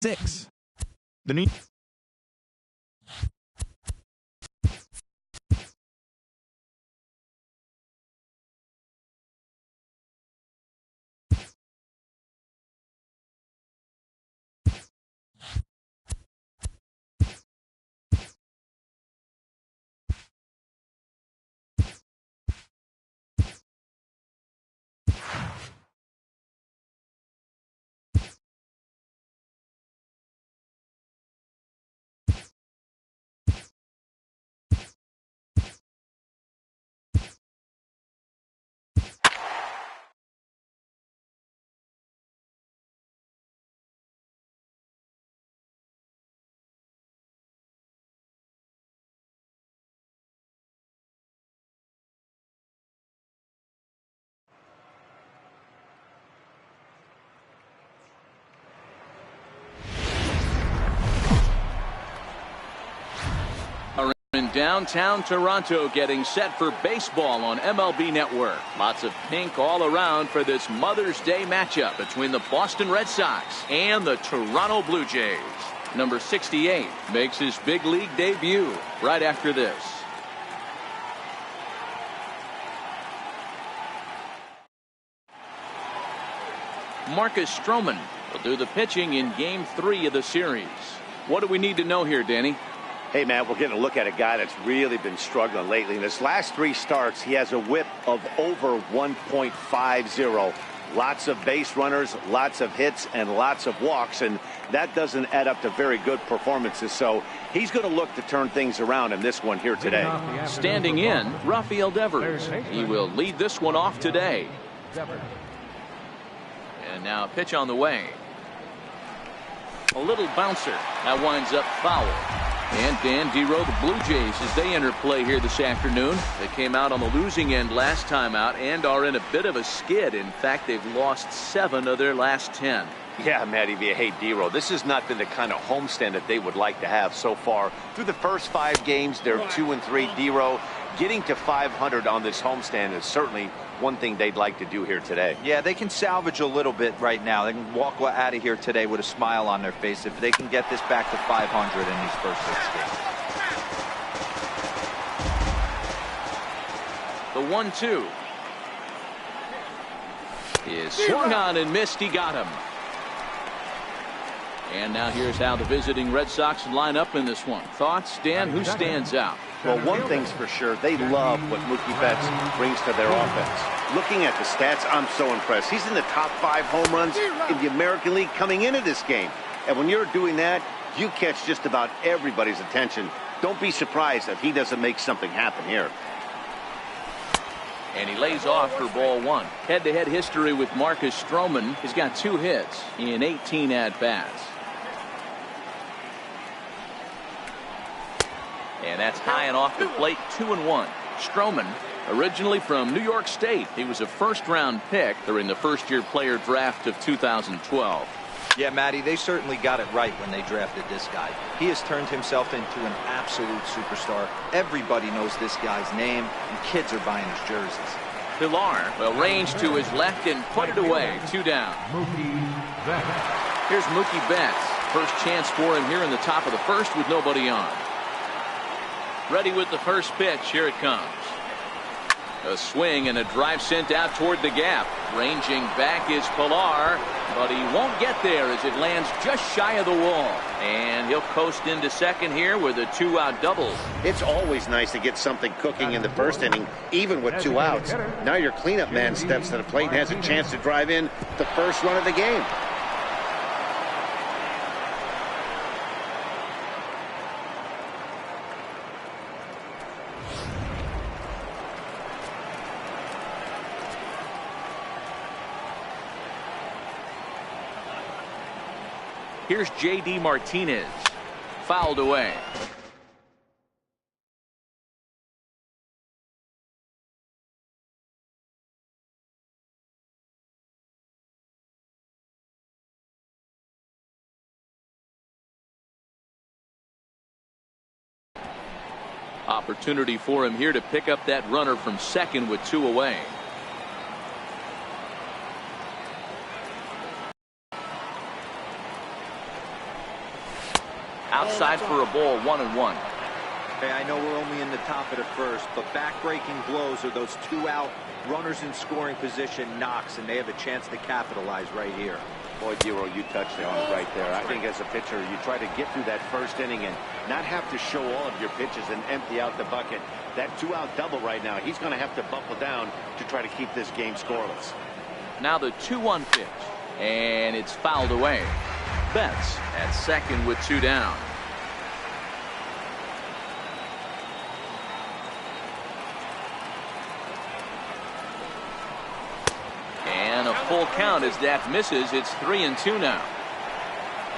6. The New in downtown Toronto, getting set for baseball on MLB Network. Lots of pink all around for this Mother's Day matchup between the Boston Red Sox and the Toronto Blue Jays. Number 68 makes his big league debut right after this. Marcus Stroman will do the pitching in Game 3 of the series. What do we need to know here, Danny? Hey, Matt, we're getting a look at a guy that's really been struggling lately. In his last 3 starts, he has a whip of over 1.50. Lots of base runners, lots of hits, and lots of walks, and that doesn't add up to very good performances. So he's going to look to turn things around in this one here today. Standing in, Rafael Devers. He will lead this one off today. And now a pitch on the way. A little bouncer. That winds up foul. And Dan Dero, the Blue Jays, as they enter play here this afternoon. They came out on the losing end last time out and are in a bit of a skid. In fact, they've lost 7 of their last 10. Yeah, Matty, hey, Dero, this has not been the kind of homestand that they would like to have so far. Through the first 5 games, they're 2-3. Dero, getting to 500 on this homestand is certainly one thing they'd like to do here today. Yeah, they can salvage a little bit right now. They can walk out of here today with a smile on their face if they can get this back to 500 in these first 6 games. The 1-2 is swung on and missed. He got him. And now here's how the visiting Red Sox line up in this one. Thoughts, Dan? Who stands out? Well, one thing's for sure, they love what Mookie Betts brings to their offense. Looking at the stats, I'm so impressed. He's in the top 5 home runs in the American League coming into this game. And when you're doing that, you catch just about everybody's attention. Don't be surprised if he doesn't make something happen here. And he lays off for ball 1. Head-to-head history with Marcus Stroman. He's got 2 hits in 18 at-bats. And that's high and off the plate, 2-1. Stroman, originally from New York State. He was a first-round pick during the first-year player draft of 2012. Yeah, Matty, they certainly got it right when they drafted this guy. He has turned himself into an absolute superstar. Everybody knows this guy's name, and kids are buying his jerseys. Pilar will range to his left and put it away. 2 down. Here's Mookie Betts. First chance for him here in the top of the first with nobody on. Ready with the first pitch. Here it comes. A swing and a drive sent out toward the gap. Ranging back is Pilar, but he won't get there as it lands just shy of the wall. And he'll coast into second here with a 2-out double. It's always nice to get something cooking in the first inning, even with 2 outs. Now your cleanup man steps to the plate and has a chance to drive in the first run of the game. Here's J.D. Martinez. Fouled away. Opportunity for him here to pick up that runner from second with 2 away. Outside for a ball, 1-1. Hey, I know we're only in the top of the first, but back-breaking blows are those 2 out runners in scoring position knocks, and they have a chance to capitalize right here. Boy, Giro, you touched on it right there. I think as a pitcher, you try to get through that first inning and not have to show all of your pitches and empty out the bucket. That 2-out double right now, he's going to have to buckle down to try to keep this game scoreless. Now the 2-1 pitch, and it's fouled away. Betts at second with 2 down. And a full count as that misses. It's 3-2 now.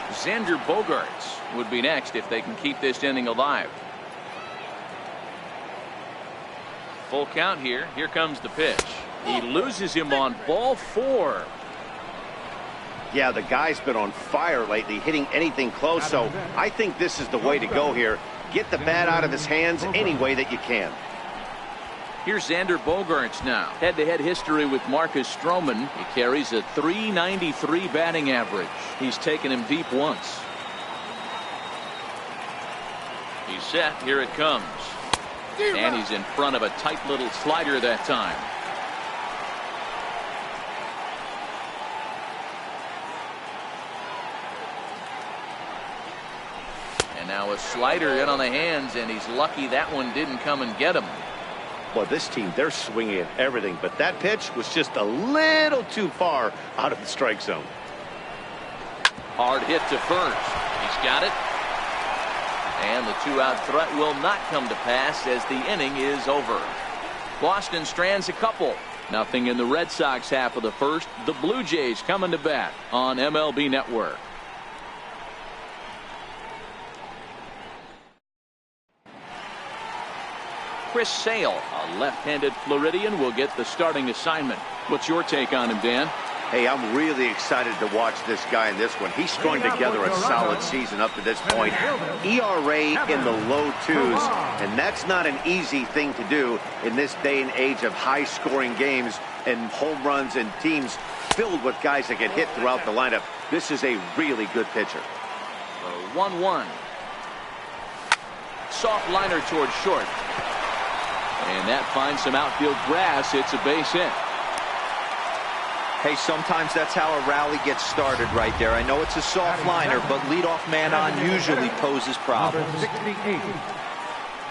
Xander Bogaerts would be next if they can keep this inning alive. Full count here. Here comes the pitch. He loses him on ball 4. Yeah, the guy's been on fire lately, hitting anything close, so I think this is the way to go here. Get the bat out of his hands any way that you can. Here's Xander Bogaerts now. Head-to-head history with Marcus Stroman. He carries a .393 batting average. He's taken him deep once. He's set. Here it comes. And he's in front of a tight little slider that time. And now a slider in on the hands, and he's lucky that one didn't come and get him. Well, this team, they're swinging at everything, but that pitch was just a little too far out of the strike zone. Hard hit to first. He's got it. And the 2-out threat will not come to pass as the inning is over. Boston strands a couple. Nothing in the Red Sox half of the first. The Blue Jays coming to bat on MLB Network. Chris Sale, a left-handed Floridian, will get the starting assignment. What's your take on him, Dan? Hey, I'm really excited to watch this guy in this one. He's strung together a solid season up to this point. ERA in the low 2s, and that's not an easy thing to do in this day and age of high-scoring games and home runs and teams filled with guys that get hit throughout the lineup. This is a really good pitcher. 1-1. Soft liner towards short. And that finds some outfield grass. It's a base hit. Hey, sometimes that's how a rally gets started right there. I know it's a soft liner, but leadoff man on usually poses problems.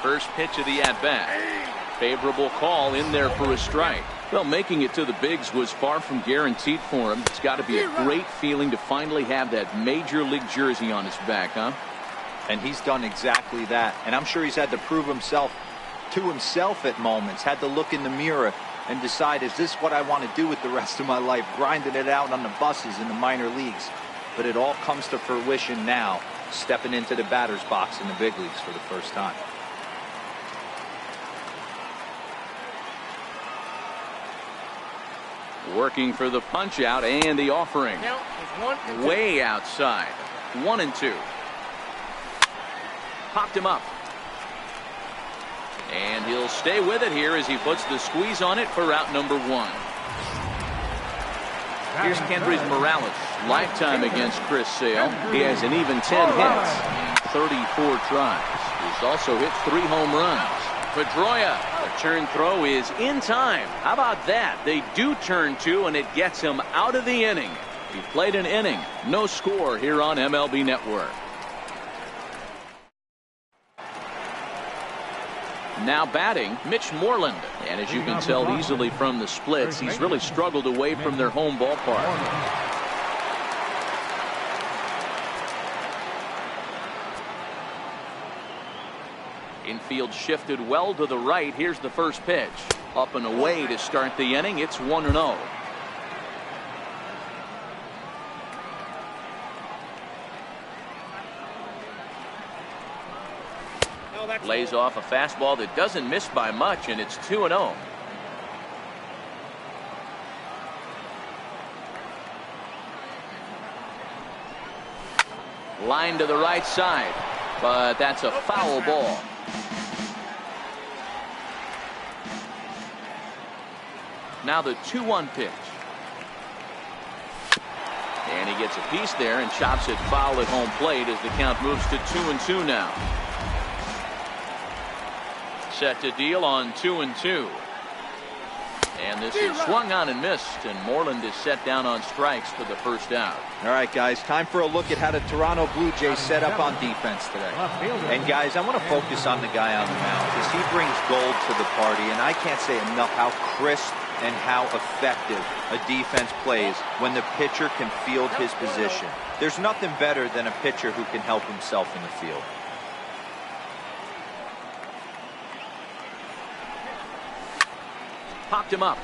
First pitch of the at-bat. Favorable call in there for a strike. Well, making it to the bigs was far from guaranteed for him. It's got to be a great feeling to finally have that major league jersey on his back, huh? And he's done exactly that. And I'm sure he's had to prove himself to himself at moments. Had to look in the mirror and decide, is this what I want to do with the rest of my life? Grinding it out on the buses in the minor leagues. But it all comes to fruition now, stepping into the batter's box in the big leagues for the first time. Working for the punch out and the offering. Way outside. 1-2. Popped him up. And he'll stay with it here as he puts the squeeze on it for out number 1. Here's Kendrys Morales. Lifetime against Chris Sale. He has an even 10 hits in 34 tries. He's also hit 3 home runs. Pedroia, a turn throw is in time. How about that? They do turn 2, and it gets him out of the inning. He played an inning. No score here on MLB Network. Now batting, Mitch Moreland. And as you can tell easily from the splits, he's really struggled away from their home ballpark. Infield shifted well to the right. Here's the first pitch. Up and away to start the inning. It's 1-0. Lays off a fastball that doesn't miss by much, and it's 2-0. Line to the right side, but that's a foul ball. Now the 2-1 pitch. And he gets a piece there and chops it foul at home plate as the count moves to 2-2 now. Set to deal on 2-2. And this is swung on and missed, and Moreland is set down on strikes for the first out. All right, guys, time for a look at how the Toronto Blue Jays set up on defense today. And, guys, I want to focus on the guy on the mound because he brings gold to the party, and I can't say enough how crisp and how effective a defense plays when the pitcher can field his position. There's nothing better than a pitcher who can help himself in the field. Popped him up.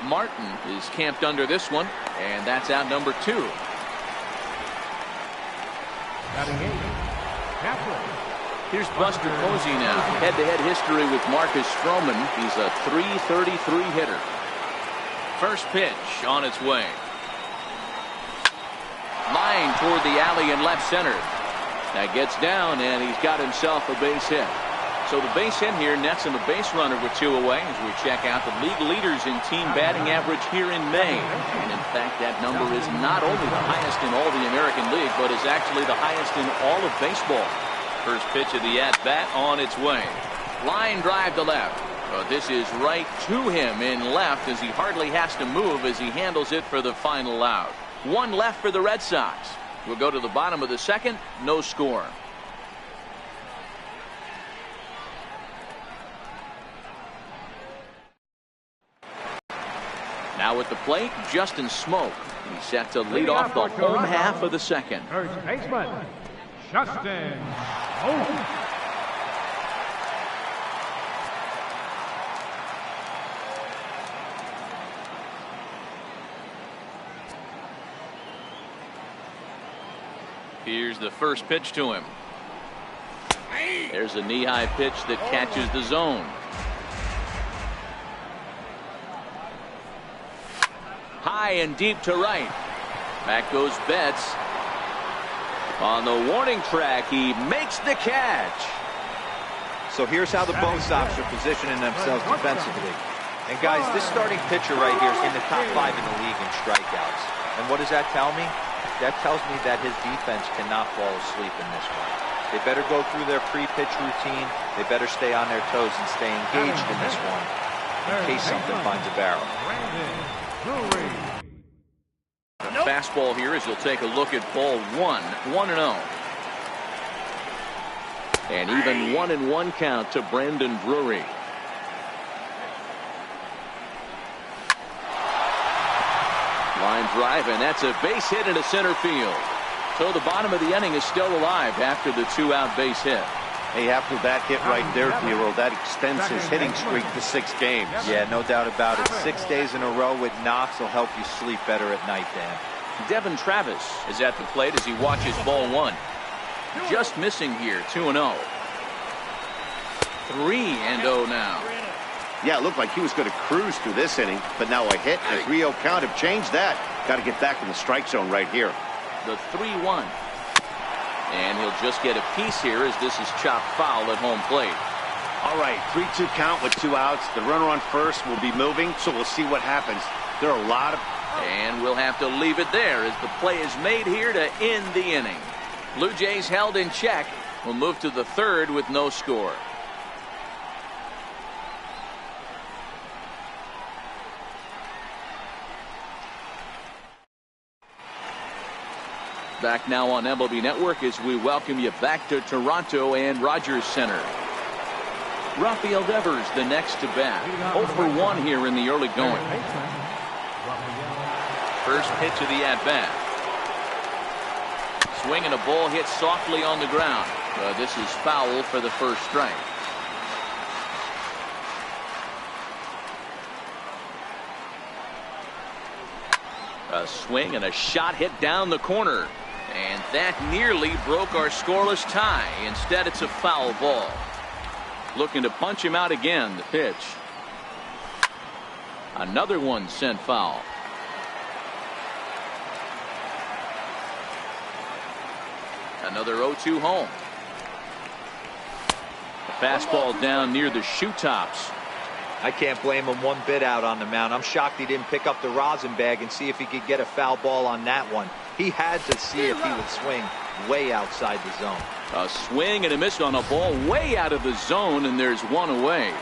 Martin is camped under this one, and that's out number 2. Here's Buster Posey now. Head-to-head history with Marcus Stroman. He's a .333 hitter. First pitch on its way. Line toward the alley in left center. That gets down, and he's got himself a base hit. So the base hit here nets him a base runner with 2 away as we check out the league leaders in team batting average here in May. And in fact, that number is not only the highest in all the American League, but is actually the highest in all of baseball. First pitch of the at-bat on its way. Line drive to left. But this is right to him in left as he hardly has to move as he handles it for the final out. 1 left for the Red Sox. We'll go to the bottom of the second. No score. Now at the plate, Justin Smoke. He's set to lead off the home half of the second. First baseman, Justin Smoke. Here's the first pitch to him. There's a knee-high pitch that catches the zone. High and deep to right. Back goes Betts. On the warning track, he makes the catch. So here's how the Bo Sox are positioning themselves defensively. And, guys, this starting pitcher right here is in the top 5 in the league in strikeouts. And what does that tell me? That tells me that his defense cannot fall asleep in this one. They better go through their pre-pitch routine. They better stay on their toes and stay engaged in this one in case something finds a barrel. The fastball here as you'll take a look at ball 1, 1-0. And even 1-1 count to Brandon Drury. Line drive, and that's a base hit into center field. So the bottom of the inning is still alive after the 2-out base hit. Hey, after that hit right there, Hero, that extends his hitting streak to 6 games. Yeah, no doubt about it. 6 days in a row with knocks will help you sleep better at night, Dan. Devin Travis is at the plate as he watches ball 1. Just missing here, 2-0. 3-0 now. Yeah, it looked like he was going to cruise through this inning, but now a hit and a 3-0 count have changed that. Got to get back in the strike zone right here. The 3-1. And he'll just get a piece here as this is chopped foul at home plate. All right, 3-2 count with 2 outs. The runner on first will be moving, so we'll see what happens. There are a lot of... And we'll have to leave it there as the play is made here to end the inning. Blue Jays held in check. We'll move to the third with no score. Back now on MLB Network as we welcome you back to Toronto and Rogers Center. Rafael Devers the next to bat. 0 for 1 here in the early going. First pitch of the at-bat. Swing and a ball hit softly on the ground. This is foul for the first strike. A swing and a shot hit down the corner. And that nearly broke our scoreless tie. Instead, it's a foul ball. Looking to punch him out again. The pitch. Another one sent foul. Another 0-2 home. The fastball down near the shoe tops. I can't blame him one bit out on the mound. I'm shocked he didn't pick up the rosin bag and see if he could get a foul ball on that one. He had to see if he would swing way outside the zone. A swing and a miss on a ball way out of the zone, and there's one away.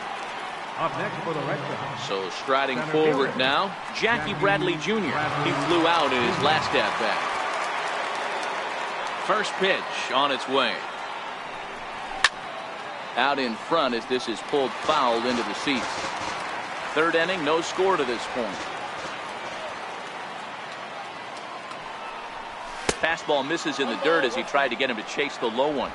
Up next for the Red Sox. So striding forward now, Jackie Bradley Jr. He flew out in his last at-bat. First pitch on its way. Out in front as this is pulled foul into the seats. Third inning, no score to this point. Fastball misses in the dirt as he tried to get him to chase the low one.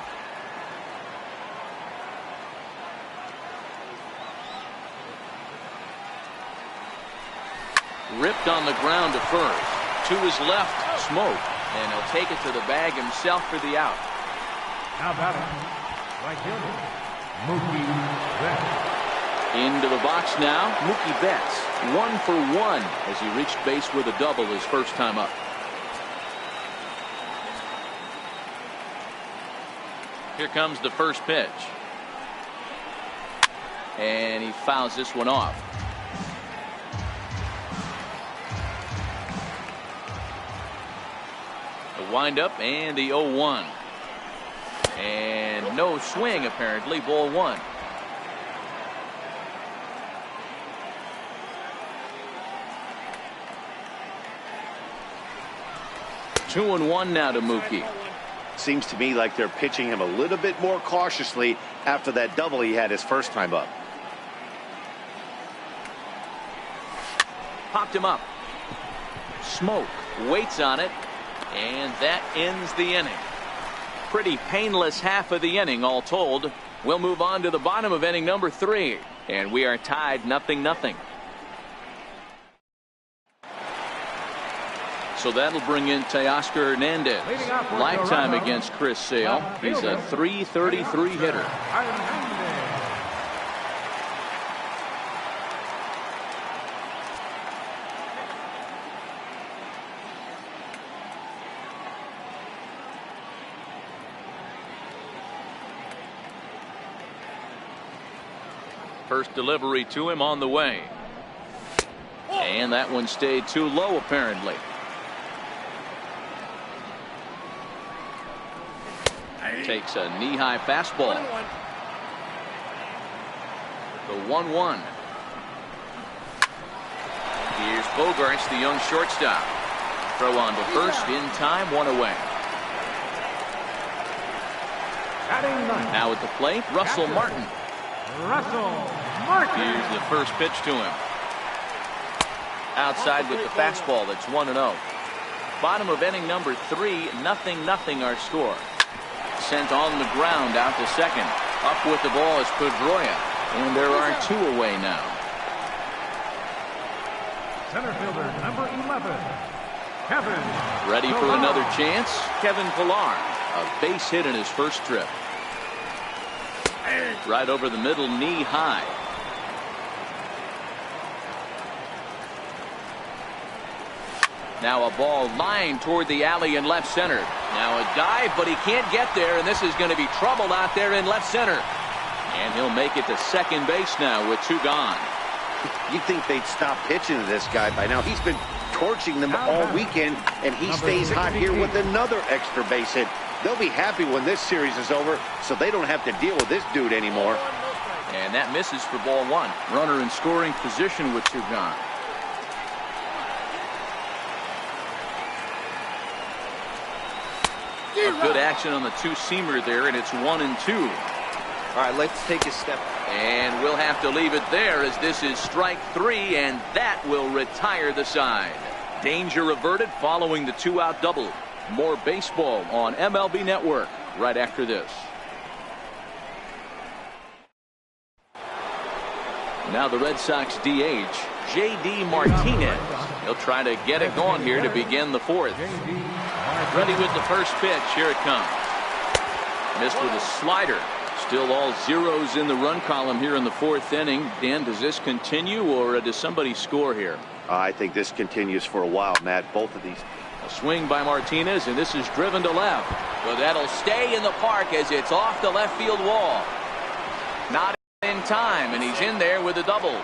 Ripped on the ground to first. To his left, Smoke. And he'll take it to the bag himself for the out. Now batting, right fielder, Mookie Betts. Into the box now, Mookie Betts. 1 for 1 as he reached base with a double his first time up. Here comes the first pitch. And he fouls this one off. The windup and the 0-1. And no swing apparently, ball one. Two and one now to Mookie. Seems to me like they're pitching him a little bit more cautiously after that double he had his first time up. Popped him up. Smoke waits on it, and that ends the inning. Pretty painless half of the inning all told. We'll move on to the bottom of inning number 3, and we are tied 0-0. So that'll bring in Teoscar Hernandez. Lifetime against Chris Sale. He's a .333 hitter. First delivery to him on the way. And that one stayed too low apparently. Takes a knee-high fastball. The 1-1. Here's Bogarts, the young shortstop. Throw on to first in time, one away. Now at the plate, Russell Martin. Here's the first pitch to him. Outside with the fastball. That's 1-0. Bottom of inning number 3, 0-0 our score. Sent on the ground out to second. Up with the ball is Pedroia. And there are 2 away now. Center fielder number 11, Kevin. Ready for another chance. Kevin Pillar. A base hit in his first trip. Right over the middle, knee high. Now a ball lined toward the alley in left center. Now a dive, but he can't get there, and this is going to be trouble out there in left center. And he'll make it to second base now with 2 gone. You'd think they'd stop pitching to this guy by now. He's been torching them all weekend, and he stays hot here with another extra base hit. They'll be happy when this series is over, so they don't have to deal with this dude anymore. And that misses for ball 1. Runner in scoring position with 2 gone. Good action on the 2-seamer there, and it's 1-2. All right, let's take a step. And we'll have to leave it there as this is strike 3, and that will retire the side. Danger averted following the 2-out double. More baseball on MLB Network right after this. Now the Red Sox DH, J.D. Martinez. He'll try to get it going here to begin the 4th. Ready with the first pitch. Here it comes. Missed with a slider. Still all zeros in the run column here in the 4th inning. Dan, does this continue, or does somebody score here? I think this continues for a while, Matt. Both of these. A swing by Martinez, and this is driven to left. But that'll stay in the park as it's off the left field wall. Not in time, and he's in there with a double.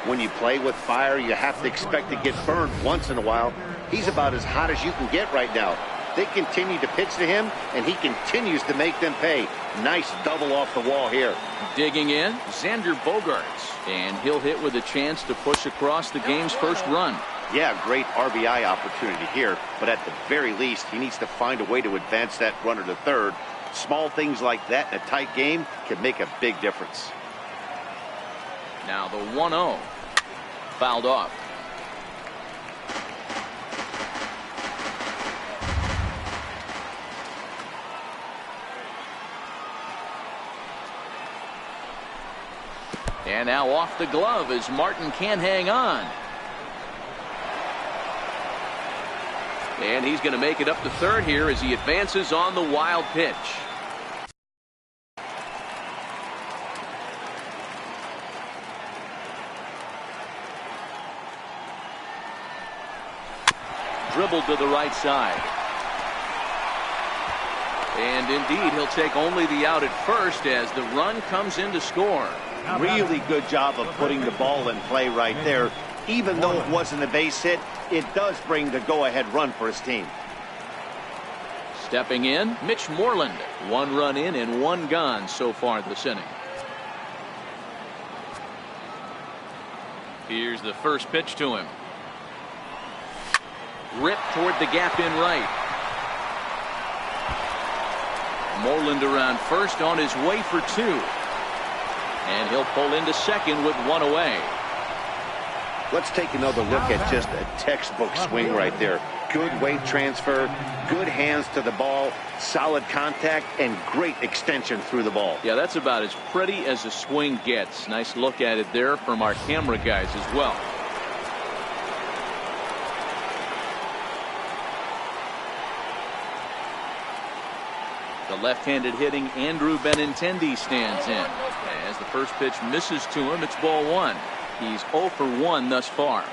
When you play with fire, you have to expect to get burned once in a while. He's about as hot as you can get right now. They continue to pitch to him, and he continues to make them pay. Nice double off the wall here. Digging in, Xander Bogaerts, and he'll hit with a chance to push across the game's first run. Yeah, great RBI opportunity here, but at the very least, he needs to find a way to advance that runner to third. Small things like that in a tight game can make a big difference. Now the 1-0. Fouled off. And now off the glove as Martin can't hang on. And he's going to make it up to third here as he advances on the wild pitch. Dribbled to the right side. And indeed, he'll take only the out at first as the run comes in to score. Really good job of putting the ball in play right there. Even though it wasn't a base hit, it does bring the go-ahead run for his team. Stepping in, Mitch Moreland. 1 run in and 1 gone so far this inning. Here's the first pitch to him. Ripped toward the gap in right. Moreland around first on his way for 2. And he'll pull into second with 1 away. Let's take another look at just a textbook swing right there. Good weight transfer, good hands to the ball, solid contact, and great extension through the ball. Yeah, that's about as pretty as a swing gets. Nice look at it there from our camera guys as well. The left-handed hitting Andrew Benintendi stands in. As the first pitch misses to him, it's ball 1. He's 0 for 1 thus far.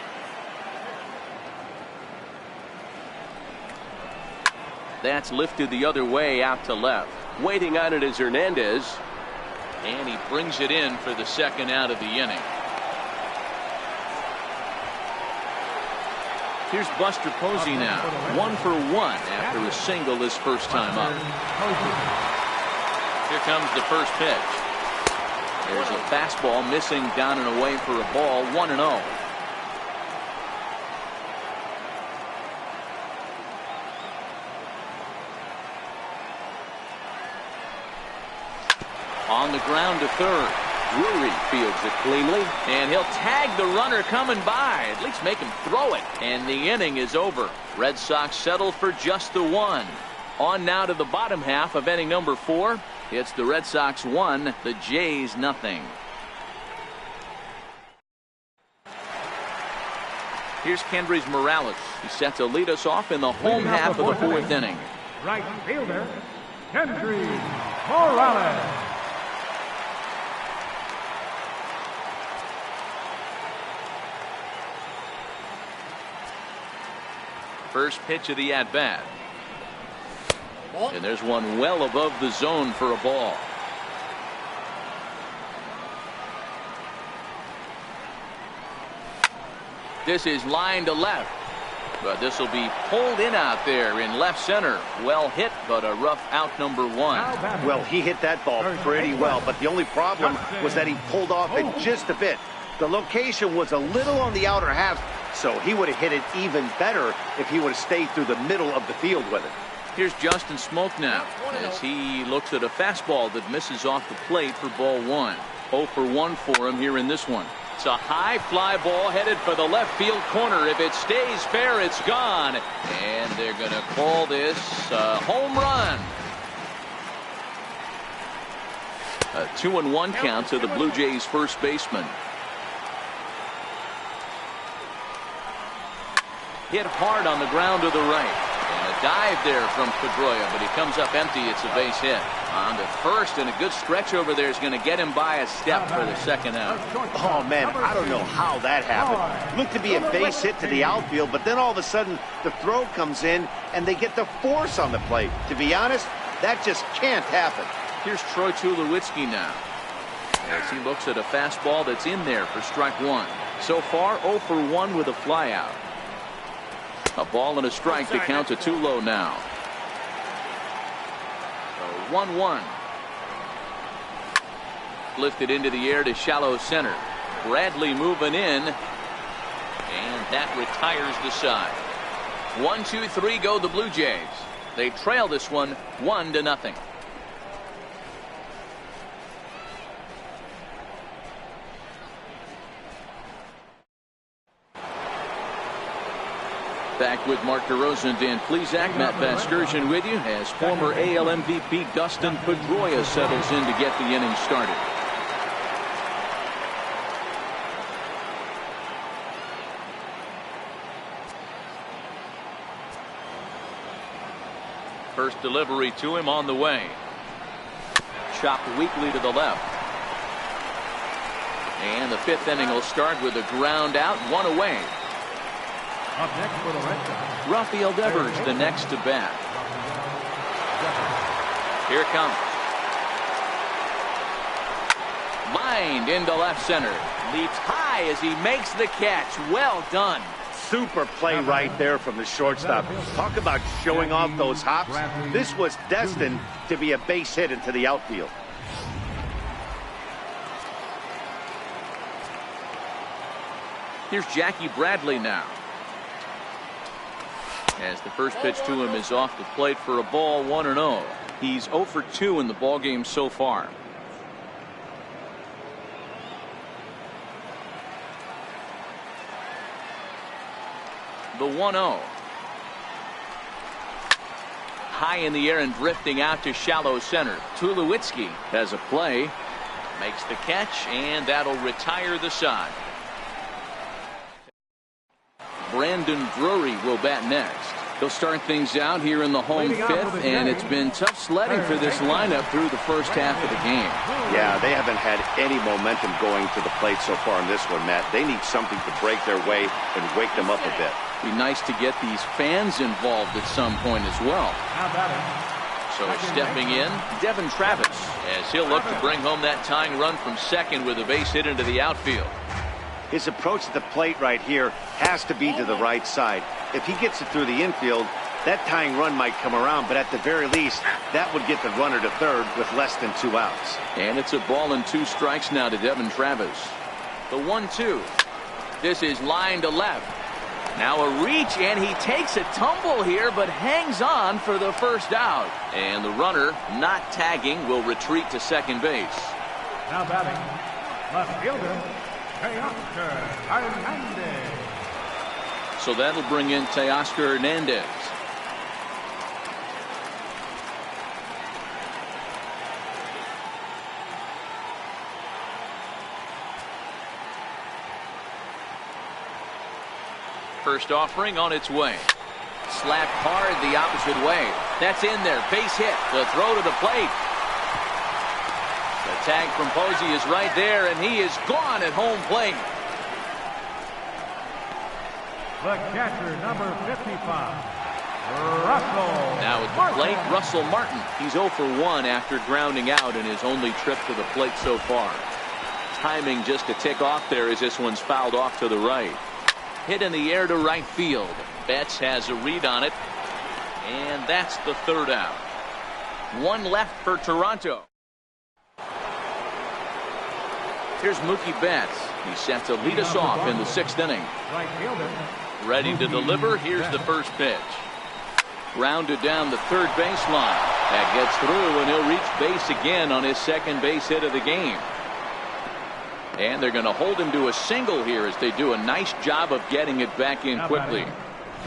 That's lifted the other way out to left. Waiting on it is Hernandez. And he brings it in for the second out of the inning. Here's Buster Posey now. 1 for 1 after a single his first time up. Here comes the first pitch. There's a fastball missing down and away for a ball. 1-0. On the ground to third. Drury fields it cleanly, and he'll tag the runner coming by, at least make him throw it, and the inning is over. Red Sox settle for just the 1. On now to the bottom half of inning number 4. It's the Red Sox 1, the Jays nothing. Here's Kendrys Morales. He's set to lead us off in the home half of the 4th inning. Right fielder, Kendrys Morales. First pitch of the at-bat. And there's one well above the zone for a ball. This is line to left. But this will be pulled in out there in left center. Well hit, but a rough out number 1. Well, he hit that ball pretty well, but the only problem was that he pulled off it just a bit. The location was a little on the outer half, so he would have hit it even better if he would have stayed through the middle of the field with it. Here's Justin Smoke now as he looks at a fastball that misses off the plate for ball 1. 0 for 1 for him here in this one. It's a high fly ball headed for the left field corner. If it stays fair, it's gone. And they're going to call this a home run. A 2-1 count to the Blue Jays first baseman. Hit hard on the ground to the right. And a dive there from Pedroia, but he comes up empty. It's a base hit. On to first, and a good stretch over there is going to get him by a step for the second out. Oh, man, I don't know how that happened. Looked to be a base hit to the outfield, but then all of a sudden the throw comes in, and they get the force on the plate. To be honest, that just can't happen. Here's Troy Tulowitzki now as he looks at a fastball that's in there for strike 1. So far 0 for 1 with a flyout. A ball and a strike to count to 2 low now. 1-1. Lifted into the air to shallow center. Bradley moving in. And that retires the side. 1-2-3 go the Blue Jays. They trail this one 1-0. Back with Mark DeRosa and Dan Plesac. Matt Vasgersian with you as former AL MVP Dustin Pedroia settles in to get the inning started. First delivery to him on the way. Chopped weakly to the left. And the 5th inning will start with a ground out, 1 away. Up next for the Red Sox, Rafael Devers the next to bat. Here it comes. Lined into left center. Leaps high as he makes the catch. Well done. Super play right there from the shortstop. Talk about showing off those hops. This was destined to be a base hit into the outfield. Here's Jackie Bradley now. As the first pitch to him is off the plate for a ball, 1-0. He's 0 for 2 in the ballgame so far. The 1-0. High in the air and drifting out to shallow center. Tulowitzki has a play. Makes the catch, and that'll retire the side. Brandon Drury will bat next. He'll start things out here in the home 5th, and it's been tough sledding for this lineup through the first half of the game. Yeah, they haven't had any momentum going to the plate so far in this one, Matt. They need something to break their way and wake them up a bit. Be nice to get these fans involved at some point as well. So stepping in, Devin Travis, as he'll look to bring home that tying run from second with a base hit into the outfield. His approach to the plate right here has to be to the right side. If he gets it through the infield, that tying run might come around, but at the very least, that would get the runner to third with less than 2 outs. And it's a ball and 2 strikes now to Devin Travis. The 1-2. This is line to left. Now a reach, and he takes a tumble here, but hangs on for the first out. And the runner, not tagging, will retreat to second base. now batting, left fielder, Teoscar Hernandez. So that'll bring in Teoscar Hernandez. First offering on its way. Slapped hard the opposite way. That's in there. Base hit. The throw to the plate. The tag from Posey is right there, and he is gone at home plate. The catcher, number 55, Russell. Now at the plate, Russell Martin. He's 0 for 1 after grounding out in his only trip to the plate so far. Timing just a tick off there as this one's fouled off to the right. Hit in the air to right field. Betts has a read on it. And that's the third out. One left for Toronto. Here's Mookie Betts. He's set to lead us off in the 6th inning. Right fielder. Ready to deliver. Here's the first pitch. Rounded down the third baseline. That gets through, and he'll reach base again on his second base hit of the game. And they're going to hold him to a single here as they do a nice job of getting it back in quickly.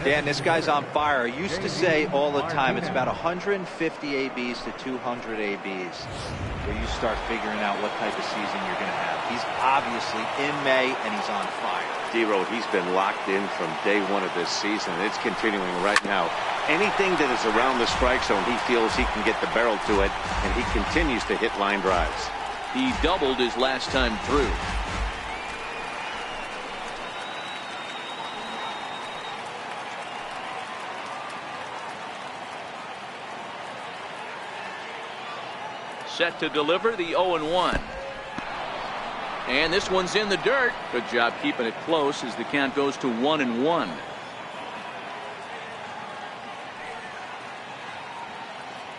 Dan, this guy's on fire. I used to say all the time it's about 150 ABs to 200 ABs where you start figuring out what type of season you're going to have. He's obviously in May, and he's on fire. D-Road, he's been locked in from day one of this season, and it's continuing right now. Anything that is around the strike zone, he feels he can get the barrel to it, and he continues to hit line drives. He doubled his last time through. Set to deliver the 0-1. And this one's in the dirt. Good job keeping it close as the count goes to 1-1.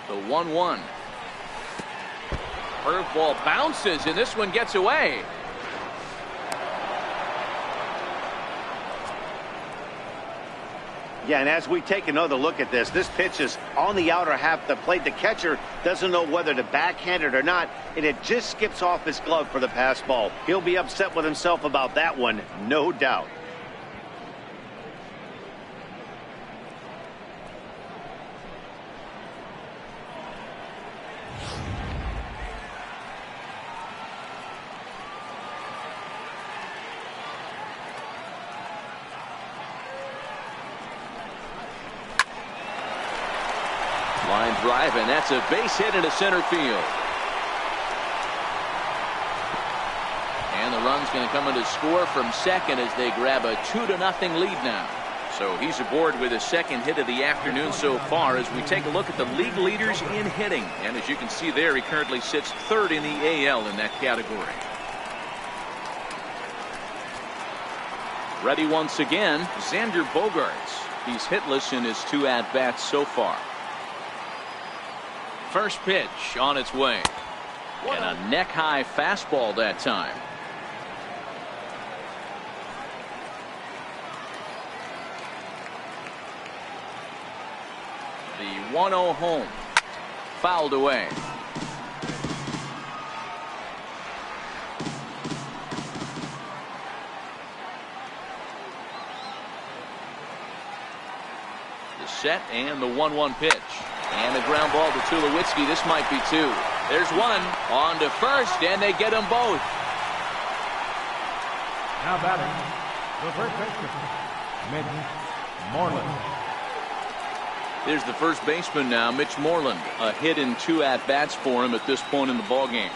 The 1-1. Curveball bounces, and this one gets away. Yeah, and as we take another look at this pitch is on the outer half of the plate. The catcher doesn't know whether to backhand it or not, and it just skips off his glove for the pass ball. He'll be upset with himself about that one, no doubt. Line drive, and that's a base hit into center field. And the run's going to come in to score from second as they grab a 2-0 lead now. So he's aboard with his second hit of the afternoon so far as we take a look at the league leaders in hitting. And as you can see there, he currently sits third in the AL in that category. Ready once again, Xander Bogaerts. He's hitless in his 2 at-bats so far. First pitch on its way. And a neck-high fastball that time. The 1-0 home. Fouled away. The set and the 1-1 pitch. And a ground ball to Tulowitzki. This might be 2. There's one on to first, and they get them both. Now batting, the first baseman, Mitch Moreland. There's the first baseman now, Mitch Moreland. A hit in 2 at-bats for him at this point in the ballgame.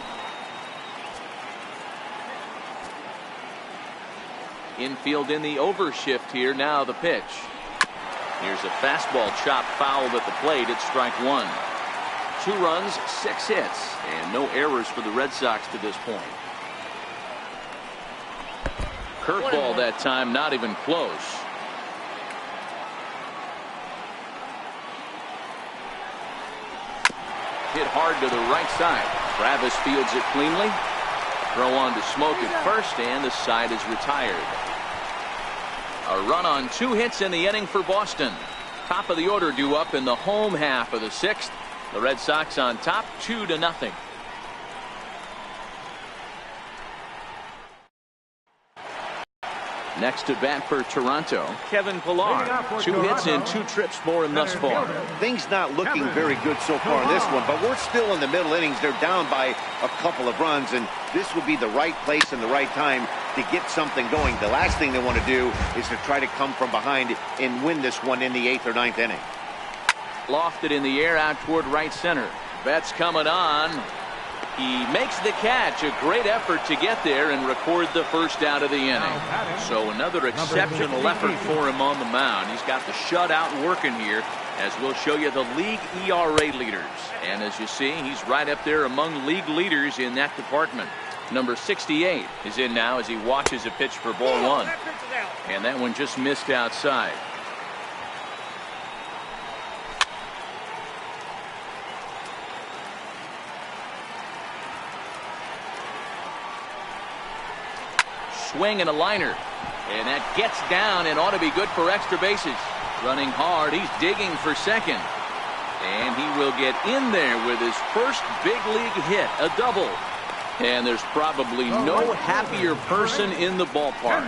Infield in the overshift here. Now the pitch. Here's a fastball chop fouled at the plate. It's strike 1. 2 runs, 6 hits, and no errors for the Red Sox to this point. Curveball that time, not even close. Hit hard to the right side. Travis fields it cleanly. Throw on to Smoke at first, and the side is retired. A run on 2 hits in the inning for Boston. Top of the order due up in the home half of the 6th. The Red Sox on top 2-0. Next to bat for Toronto, Kevin Pillar. 2 hits and 2 trips for him thus far. Things not looking very good so far in this one, but we're still in the middle innings. They're down by a couple of runs, and this would be the right place and the right time to get something going. The last thing they want to do is to try to come from behind and win this one in the 8th or 9th inning. Lofted in the air out toward right center. Betts coming on. He makes the catch. A great effort to get there and record the first out of the inning. So another exceptional effort for him on the mound. He's got the shutout working here, as we'll show you the league ERA leaders. And as you see, he's right up there among league leaders in that department. Number 68 is in now as he watches a pitch for ball 1. And that one just missed outside. Swing and a liner, and that gets down and ought to be good for extra bases. Running hard, he's digging for second, and he will get in there with his first big league hit, a double. And there's probably no happier person in the ballpark.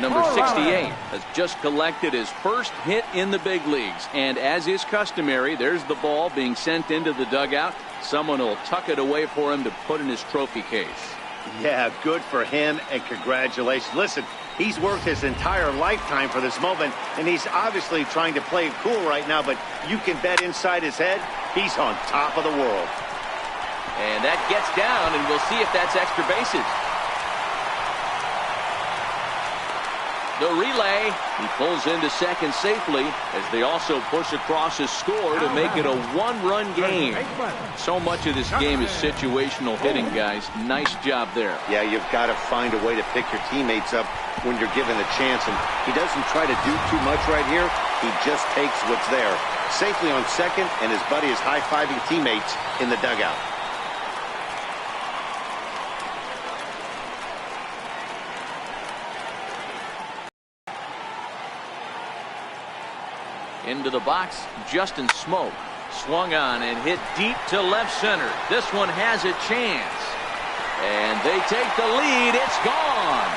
Number 68 has just collected his first hit in the big leagues, and as is customary, there's the ball being sent into the dugout. Someone will tuck it away for him to put in his trophy case. Yeah, good for him, and congratulations. Listen, he's worked his entire lifetime for this moment, and he's obviously trying to play it cool right now, but you can bet inside his head, he's on top of the world. And that gets down, and we'll see if that's extra bases. The relay. He pulls into second safely as they also push across his score to make it a one-run game. So much of this game is situational hitting, guys. Nice job there. Yeah, you've got to find a way to pick your teammates up when you're given a chance. And he doesn't try to do too much right here. He just takes what's there. Safely on second, and his buddy is high-fiving teammates in the dugout. Into the box, Justin Smoke. Swung on and hit deep to left center. This one has a chance. And they take the lead. It's gone.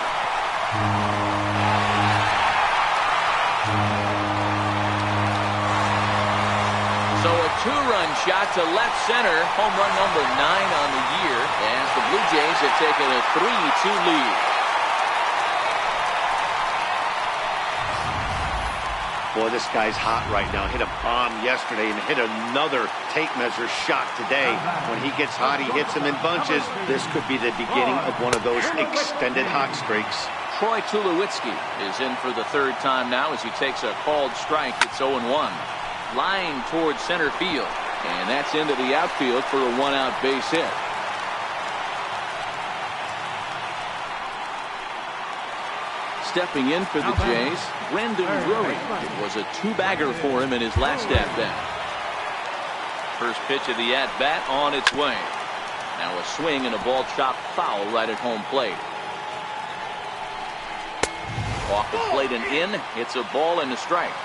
So a two-run shot to left center. Home run number 9 on the year. As the Blue Jays have taken a 3-2 lead. Boy, this guy's hot right now. Hit a bomb yesterday and hit another tape measure shot today. When he gets hot, he hits them in bunches. This could be the beginning of one of those extended hot streaks. Troy Tulowitzki is in for the third time now as he takes a called strike. It's 0-1. Line towards center field. And that's into the outfield for a one-out base hit. Stepping in for the Jays, Brandon Drury. It was a two-bagger for him in his last at-bat. First pitch of the at-bat on its way. Now a swing and a ball chopped foul right at home plate. Off the plate and in. It's a ball and a strike.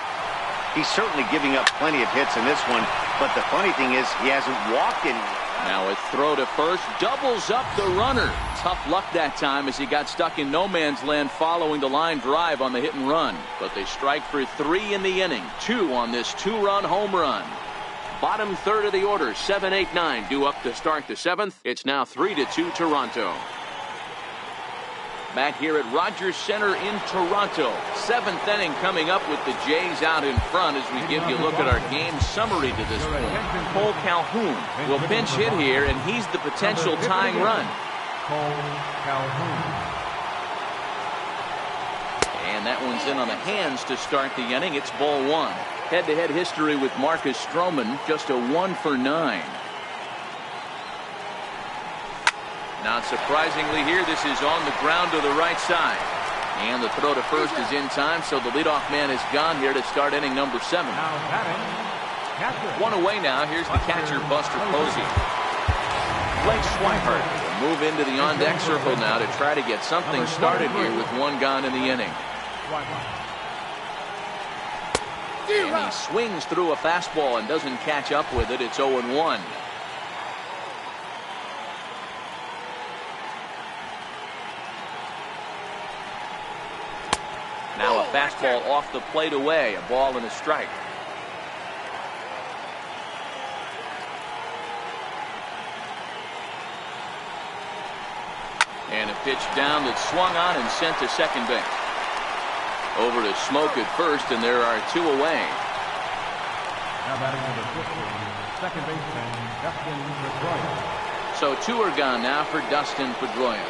He's certainly giving up plenty of hits in this one, but the funny thing is he hasn't walked any. Now a throw to first doubles up the runner. Tough luck that time as he got stuck in no man's land following the line drive on the hit and run. But they strike for 3 in the inning. 2 on this 2-run home run. Bottom third of the order, 7, 8, 9 due up to start the 7th. It's now 3-2 Toronto. Back here at Rogers Center in Toronto. 7th inning coming up with the Jays out in front as we give you a look at our game summary to this point. Cole Calhoun will pinch hit here, and he's the potential tying run. And that one's in on the hands to start the inning. It's ball 1. Head-to-head history with Marcus Stroman, just a 1 for 9. Not surprisingly here, this is on the ground to the right side. And the throw to first is in time, so the leadoff man is gone here to start inning number 7. 1 away now. Here's the catcher, Buster Posey. Blake Swihart will move into the on-deck circle now to try to get something started here with 1 gone in the inning. And he swings through a fastball and doesn't catch up with it. It's 0-1. Now a fastball off the plate away. A ball and a strike. And a pitch down that's swung on and sent to second base. Over to Smoke at first, and there are 2 away. Now batting number 15, second baseman Dustin Pedroia. So 2 are gone now for Dustin Pedroia.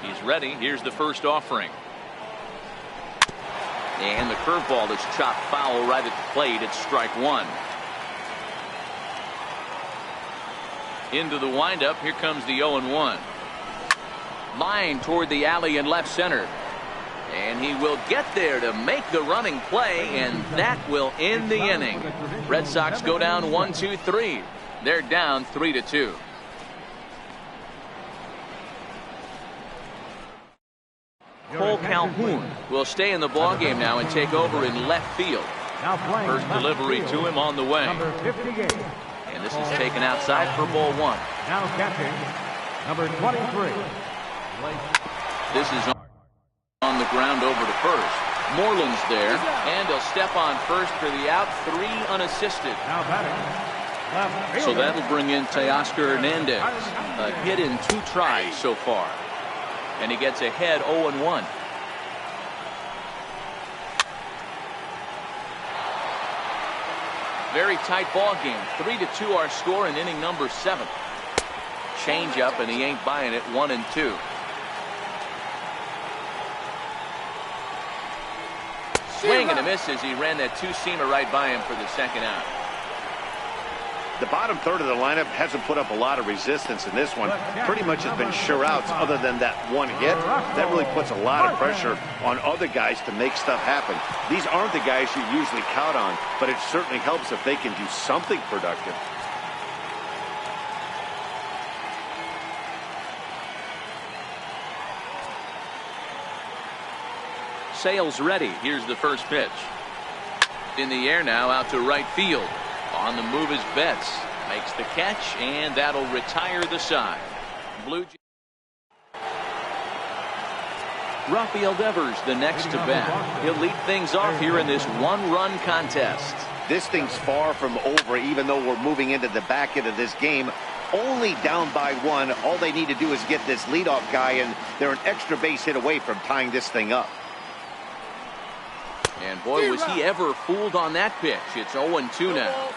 He's ready. Here's the first offering. And the curveball is chopped foul right at the plate. It's strike 1. Into the windup. Here comes the 0-1. Line toward the alley in left center. And he will get there to make the running play, and that will end the inning. Red Sox go down 1-2-3. They're down 3-2. Cole Calhoun will stay in the ballgame now and take over in left field. First delivery to him on the way. And this is taken outside for ball 1. Now catching number 23. This is on the ground over to first. Moreland's there, and he'll step on first for the out. 3 unassisted. Now batting. So that'll bring in Teoscar Hernandez. A hit in 2 tries so far. And he gets ahead 0-1. Very tight ball game. 3-2 our score in inning number 7. Change up, and he ain't buying it. 1-2. Swing and a miss as he ran that two-seamer right by him for the second out. The bottom third of the lineup hasn't put up a lot of resistance in this one. Pretty much has been sure outs other than that one hit. That really puts a lot of pressure on other guys to make stuff happen. These aren't the guys you usually count on, but it certainly helps if they can do something productive. Sales ready. Here's the first pitch. In the air now, out to right field. On the move is Betts. Makes the catch, and that'll retire the side. Blue Jays. Rafael Devers, the next to bat. He'll lead things off here in this one-run contest. This thing's far from over, even though we're moving into the back end of this game. Only down by 1. All they need to do is get this leadoff guy, and they're an extra base hit away from tying this thing up. And boy, was he ever fooled on that pitch. It's 0-2 now.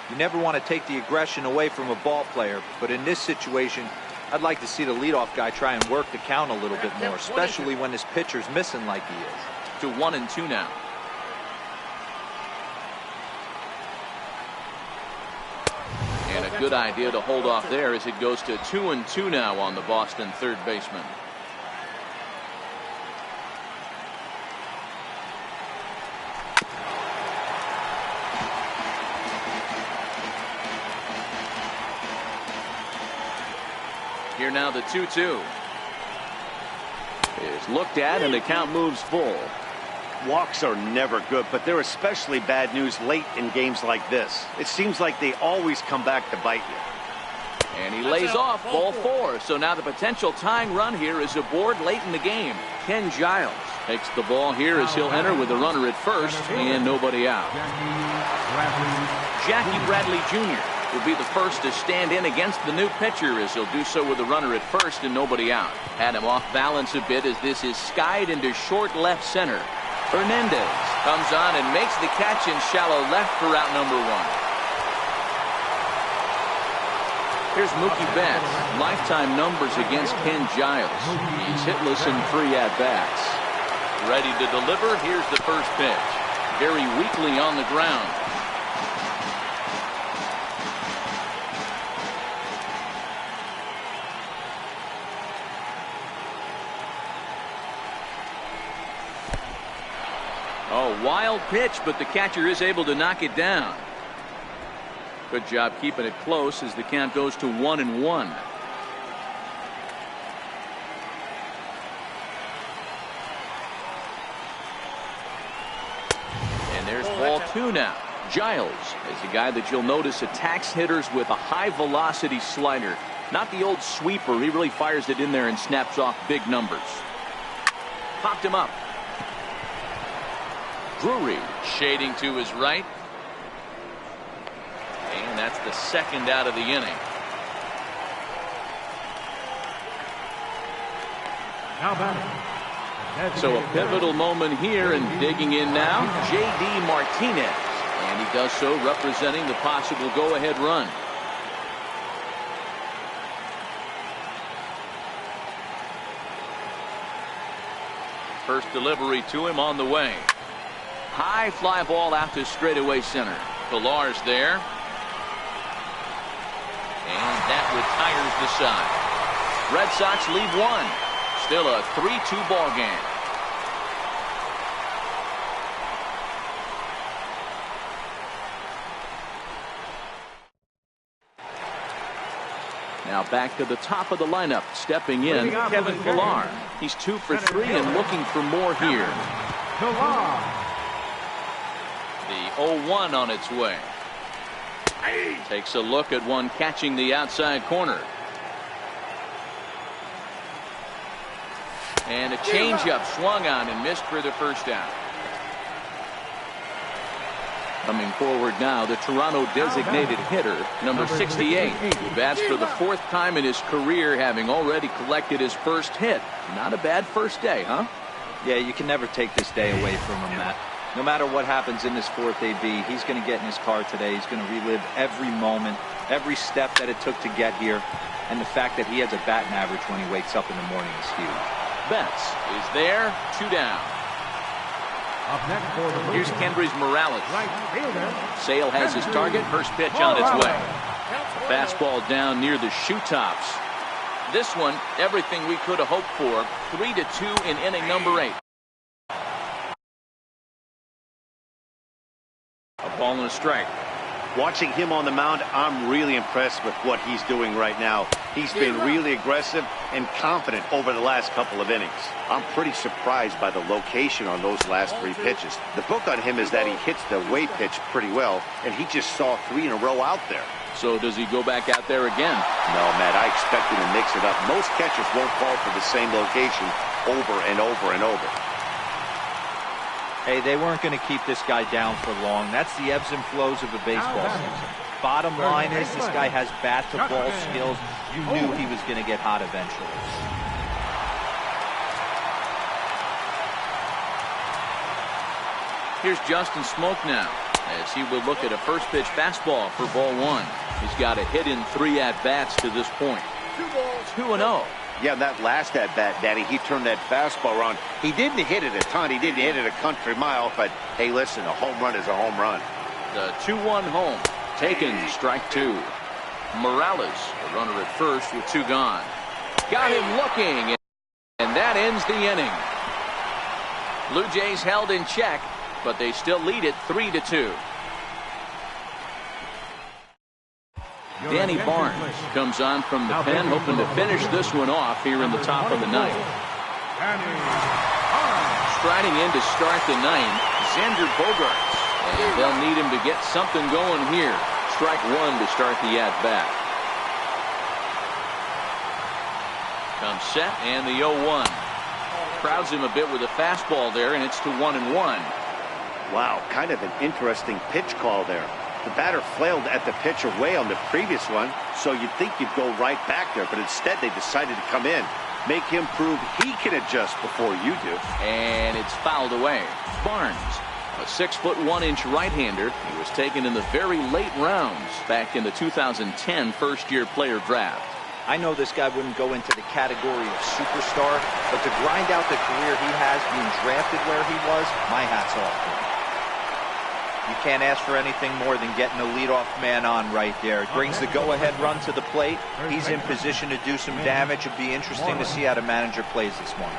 You never want to take the aggression away from a ball player, but in this situation, I'd like to see the leadoff guy try and work the count a little bit more, especially when his pitcher's missing like he is. To 1-2 now. And a good idea to hold off there as it goes to 2-2 now on the Boston third baseman. Here now the 2-2 is looked at, and the count moves full. Walks are never good, but they're especially bad news late in games like this. It seems like they always come back to bite you. And he lays off ball 4. So now the potential tying run here is aboard late in the game. Ken Giles takes the ball here as he'll enter with a runner at first and nobody out. Jackie Bradley Jr. will be the first to stand in against the new pitcher as he'll do so with a runner at first and nobody out. Had him off balance a bit as this is skied into short left center. Hernandez comes on and makes the catch in shallow left for out number 1. Here's Mookie Betts. Lifetime numbers against Ken Giles. He's hitless in 3 at-bats. Ready to deliver. Here's the first pitch. Very weakly on the ground. Oh, wild pitch, but the catcher is able to knock it down. Good job keeping it close as the count goes to 1-1. And there's ball 2 now. Giles is a guy that you'll notice attacks hitters with a high velocity slider. Not the old sweeper. He really fires it in there and snaps off big numbers. Popped him up. Drury shading to his right. And that's the second out of the inning. So a pivotal moment here, and digging in now, J.D. Martinez. And he does so representing the possible go-ahead run. First delivery to him on the way. High fly ball out to straightaway center. Pillar's there. And that retires the side. Red Sox lead 1. Still a 3-2 ball game. Now back to the top of the lineup. Stepping in, Kevin Pillar. He's 2 for 3 and looking for more here. The 0-1 on its way. Takes a look at one catching the outside corner. And a changeup swung on and missed for the first out. Coming forward now, the Toronto designated hitter, number 68, who bats for the 4th time in his career, having already collected his first hit. Not a bad first day, huh? Yeah, you can never take this day away from him, Matt. No matter what happens in this fourth AB, he's going to get in his car today. He's going to relive every moment, every step that it took to get here. And the fact that he has a batting average when he wakes up in the morning is huge. Betts is there, 2 down. Up next for the Here's Kendrys Morales. right fielder. Sale has his target. First pitch on its way. A fastball down near the shoe tops. This one, everything we could have hoped for. 3-2 in inning number 8. A ball and a strike. Watching him on the mound, I'm really impressed with what he's doing right now. He's been really aggressive and confident over the last couple of innings. I'm pretty surprised by the location on those last 3 pitches. The book on him is that he hits the away pitch pretty well, and he just saw 3 in a row out there. So does he go back out there again? No, Matt, I expect him to mix it up. Most catchers won't fall for the same location over and over and over. Hey, they weren't going to keep this guy down for long. That's the ebbs and flows of a baseball season. Bottom line is this guy has bat-to-ball skills. You knew he was going to get hot eventually. Here's Justin Smoke now, as he will look at a first pitch fastball for ball 1. He's got a hit in 3 at-bats to this point. 2-0. Yeah, that last at-bat, Daddy, he turned that fastball around. He didn't hit it a ton. He didn't hit it a country mile. But, hey, listen, a home run is a home run. The 2-1 home. Taken, strike 2. Morales, a runner at first with 2 gone. Got him looking, and that ends the inning. Blue Jays held in check, but they still lead it 3-2. Danny Barnes comes on from the pen, hoping to finish this one off here in the top of the 9th. Striding in to start the 9th, Xander Bogaerts. And they'll need him to get something going here. Strike 1 to start the at-bat. Comes set, and the 0-1. Crowds him a bit with a fastball there, and it's to 1-1. Wow, kind of an interesting pitch call there. The batter flailed at the pitch away on the previous one, so you'd think you'd go right back there, but instead they decided to come in. Make him prove he can adjust before you do. And it's fouled away. Barnes, a 6'1" right-hander. He was taken in the very late rounds back in the 2010 first-year player draft. I know this guy wouldn't go into the category of superstar, but to grind out the career he has being drafted where he was, my hat's off to him. You can't ask for anything more than getting the leadoff man on right there. It brings the go-ahead run to the plate. He's in position to do some damage. It'll be interesting to see how the manager plays this morning.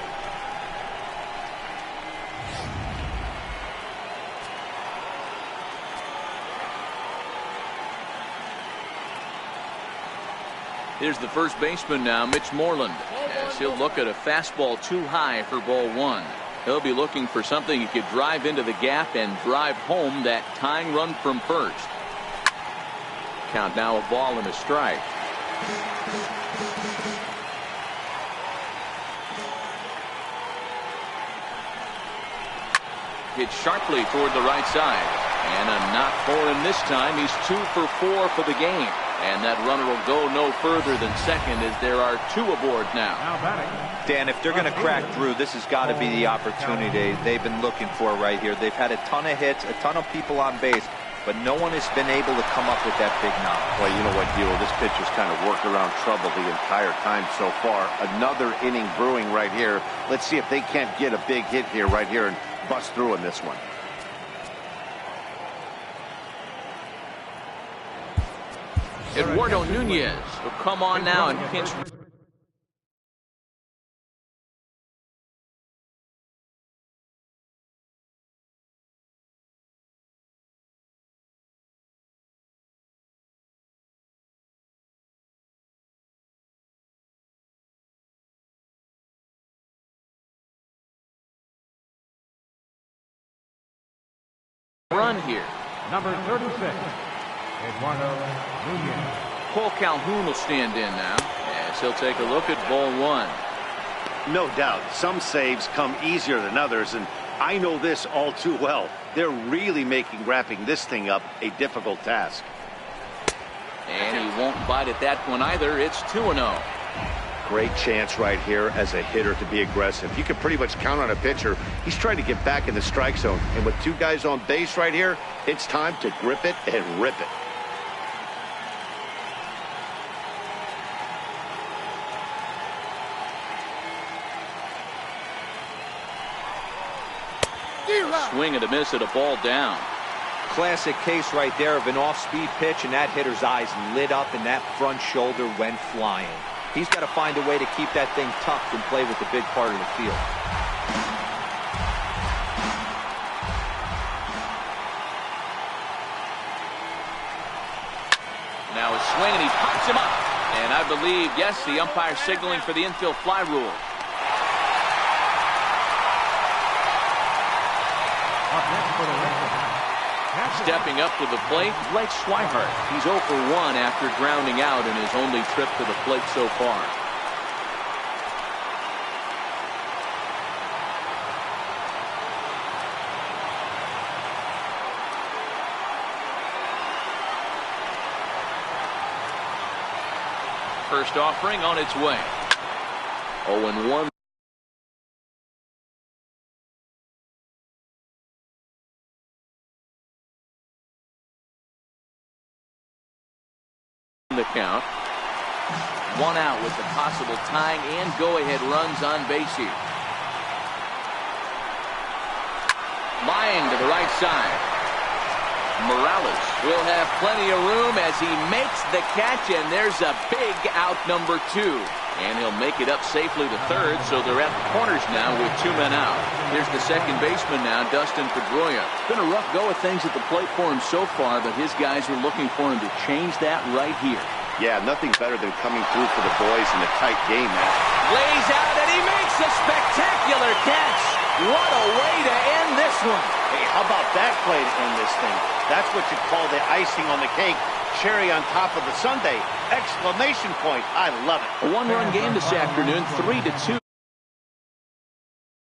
Here's the first baseman now, Mitch Moreland, as he'll look at a fastball too high for ball 1. He'll be looking for something he could drive into the gap and drive home that tying run from first. Count now a ball and a strike. Hit sharply toward the right side. And a knock for him this time. He's 2 for 4 for the game. And that runner will go no further than second as there are 2 aboard now. Dan, if they're going to crack through, this has got to be the opportunity they've been looking for right here. They've had a ton of hits, a ton of people on base, but no one has been able to come up with that big knock. Well, you know what, Gio, this pitcher's kind of worked around trouble the entire time so far. Another inning brewing right here. Let's see if they can't get a big hit here right here and bust through in this one. Eduardo Nunez will come on now and pinch. Run here. Number 36, Eduardo Nunez. Cole Calhoun will stand in now as he'll take a look at ball 1. No doubt, some saves come easier than others, and I know this all too well. They're really making wrapping this thing up a difficult task. And he won't bite at that one either. It's 2-0. Great chance right here as a hitter to be aggressive. You can pretty much count on a pitcher. He's trying to get back in the strike zone. And with two guys on base right here, it's time to grip it and rip it. Swing and a miss at a ball down. Classic case right there of an off-speed pitch, and that hitter's eyes lit up and that front shoulder went flying. He's got to find a way to keep that thing tucked and play with the big part of the field. Now a swing, and he pops him up. And I believe, yes, the umpire signaling for the infield fly rule. Up next for the Red Sox. Stepping up to the plate, Blake Swihart. He's 0 for 1 after grounding out in his only trip to the plate so far. First offering on its way. 0-1. The count. 1 out with the possible tying and go-ahead runs on base here. Line to the right side. Morales will have plenty of room as he makes the catch, and there's a big out number 2. And he'll make it up safely to third, so they're at the corners now with 2 men out. Here's the second baseman now, Dustin Pedroia. Been a rough go of things at the plate for him so far, but his guys are looking for him to change that right here. Yeah, nothing better than coming through for the boys in a tight game, man. Lays out, and he makes a spectacular catch. What a way to end this one. Hey, how about that play to end this thing? That's what you call the icing on the cake. Cherry on top of the sundae. Exclamation point. I love it. A 1-run game this afternoon, 3-2.